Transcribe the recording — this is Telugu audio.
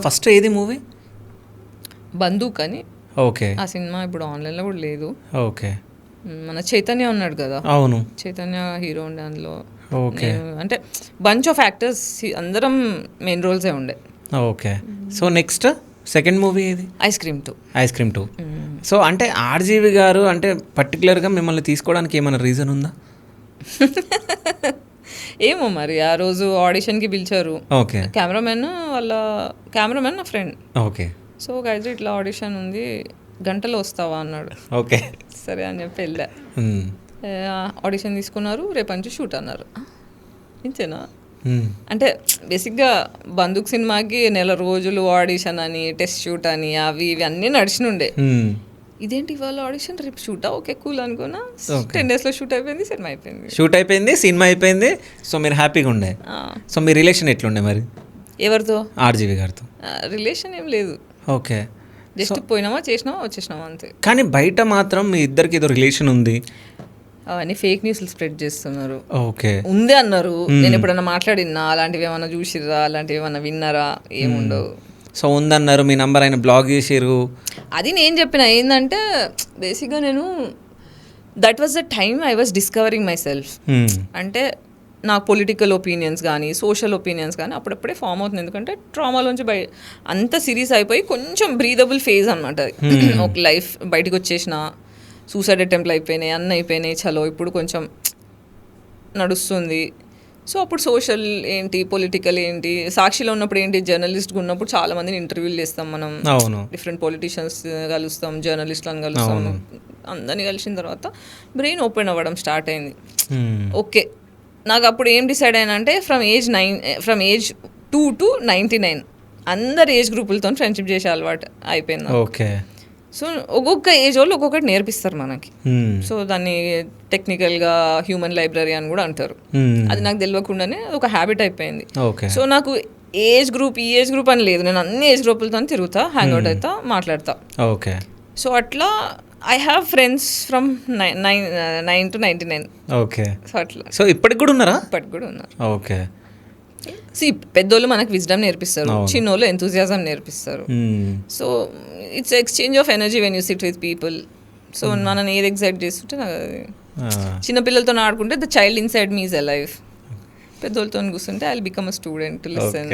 ఫస్ట్ ఏది మూవీ? బందూక్ అని. ఓకే. ఆ సినిమా ఇప్పుడు ఆన్లైన్లో కూడా లేదు. ఓకే. మన చైతన్య ఉన్నాడు కదా, అవును. చైతన్య హీరో ఉండే అందులో. ఓకే. అంటే బంచ్ ఆఫ్ యాక్టర్స్ అందరం మెయిన్ రోల్సే ఉండే. Okay. So next second movie ఏది? Ice cream 2. Ice cream 2. So అంటే ఆర్జీవి గారు అంటే పర్టికులర్గా మిమ్మల్ని తీసుకోవడానికి ఏమైనా రీజన్ ఉందా? ఏమో మరి ఆ రోజు ఆడిషన్కి పిలిచారు. ఓకే. కెమెరామెన్ నా ఫ్రెండ్. ఓకే. సో గైజ్ ఇట్లా ఆడిషన్ ఉంది, గంటలో వస్తావా అన్నాడు. ఓకే. సరే అని చెప్పి వెళ్ళా. ఆడిషన్ తీసుకున్నారు, రేపు నుంచి షూట్ అన్నారు. ఇంతేనా అంటే బేసిక్గా బందూక్ సినిమాకి నెల రోజులు ఆడిషన్ అని, టెస్ట్ షూట్ అని, అవి ఇవి అన్నీ నడిచినుండే. ఇదేంటి ఇవాళ ఆడిషన్ రేపు షూటా, ఓకే కూల్ అనుకున్నా. 10 daysలో షూట్ అయిపోయింది, సినిమా అయిపోయింది, సినిమా అయిపోయింది. సో మీరు హ్యాపీగా ఉండే. సో మీ రిలేషన్ ఎట్లుండే మరి ఎవరితో? ఆర్జీవి గారితో. రిలేషన్ ఏం లేదు. ఓకే. జస్ట్ పోయినామా, చేసినామా, వచ్చేసినామా అంతే. కానీ బయట మాత్రం మీ ఇద్దరికి ఏదో రిలేషన్ ఉంది. అవన్నీ ఫేక్ న్యూస్లు స్ప్రెడ్ చేస్తున్నారు. ఓకే. ఉంది అన్నారు. నేను ఎప్పుడన్నా మాట్లాడినా, అలాంటివి ఏమన్నా చూసిర్రా, అలాంటివి ఏమన్నా విన్నారా? ఏముండవు. సో ఉందన్నారు, మీ నంబర్ ఆయన బ్లాక్ చేసిర్రు. అది నేను చెప్పిన ఏంటంటే బేసిక్గా నేను that was the time I was discovering my self. అంటే నాకు పొలిటికల్ ఒపీనియన్స్ కానీ, సోషల్ ఒపీనియన్స్ కానీ అప్పుడప్పుడే ఫామ్ అవుతుంది. ఎందుకంటే ట్రామాలోంచి అంత సిరీస్ అయిపోయి కొంచెం బ్రీదబుల్ ఫేజ్ అనమాట. ఒక లైఫ్ బయటకు వచ్చేసిన, సూసైడ్ అటెంప్ట్లు అయిపోయినాయి, అన్నీ అయిపోయినాయి, చలో ఇప్పుడు కొంచెం నడుస్తుంది. సో అప్పుడు సోషల్ ఏంటి, పొలిటికల్ ఏంటి, సాక్షిలో ఉన్నప్పుడు ఏంటి, జర్నలిస్ట్గా ఉన్నప్పుడు చాలా మందిని ఇంటర్వ్యూలు చేస్తాం మనం. అవును. డిఫరెంట్ పొలిటీషియన్స్ కలుస్తాం, జర్నలిస్ట్లను కలుస్తాం. అందరినీ కలిసిన తర్వాత బ్రెయిన్ ఓపెన్ అవ్వడం స్టార్ట్ అయింది. ఓకే, నాకు అప్పుడు ఏం డిసైడ్ అయినా అంటే ఫ్రమ్ ఏజ్ 2 to 99 అందరు ఏజ్ గ్రూపులతో ఫ్రెండ్షిప్ చేసే అలవాటు అయిపోయింది. ఓకే. సో ఒక్కొక్క ఏజ్ వాళ్ళు ఒక్కొక్కటి నేర్పిస్తారు మనకి. సో దాన్ని టెక్నికల్గా హ్యూమన్ లైబ్రరీ అని కూడా అంటారు. అది నాకు తెలియకుండానే ఒక హ్యాబిట్ అయిపోయింది. సో నాకు ఈ ఏజ్ గ్రూప్ అని లేదు, నేను అన్ని ఏజ్ గ్రూపులతో తిరుగుతా, హ్యాంగ్ అవుట్ అవుతా, మాట్లాడతా. ఓకే. సో అట్లా I have friends from 9 to 99. Okay. So అట్లా. సో ఇప్పటికి కూడా ఉన్నారా? ఇప్పటికి కూడా ఉన్నారు. ఓకే. పెద్దోళ్ళు మనకు విజ్డమ్ నేర్పిస్తారు, చిన్నోళ్ళు ఎంతూజియాజం నేర్పిస్తారు. So it's exchange of energy when you sit with people. So మనం ఏది ఎగ్జైట్ చేస్తుంటే నాకు అది, చిన్నపిల్లలతో ఆడుకుంటే the child inside me is alive, పెద్దోళ్ళతో కూర్చుంటే I will become a student to listen.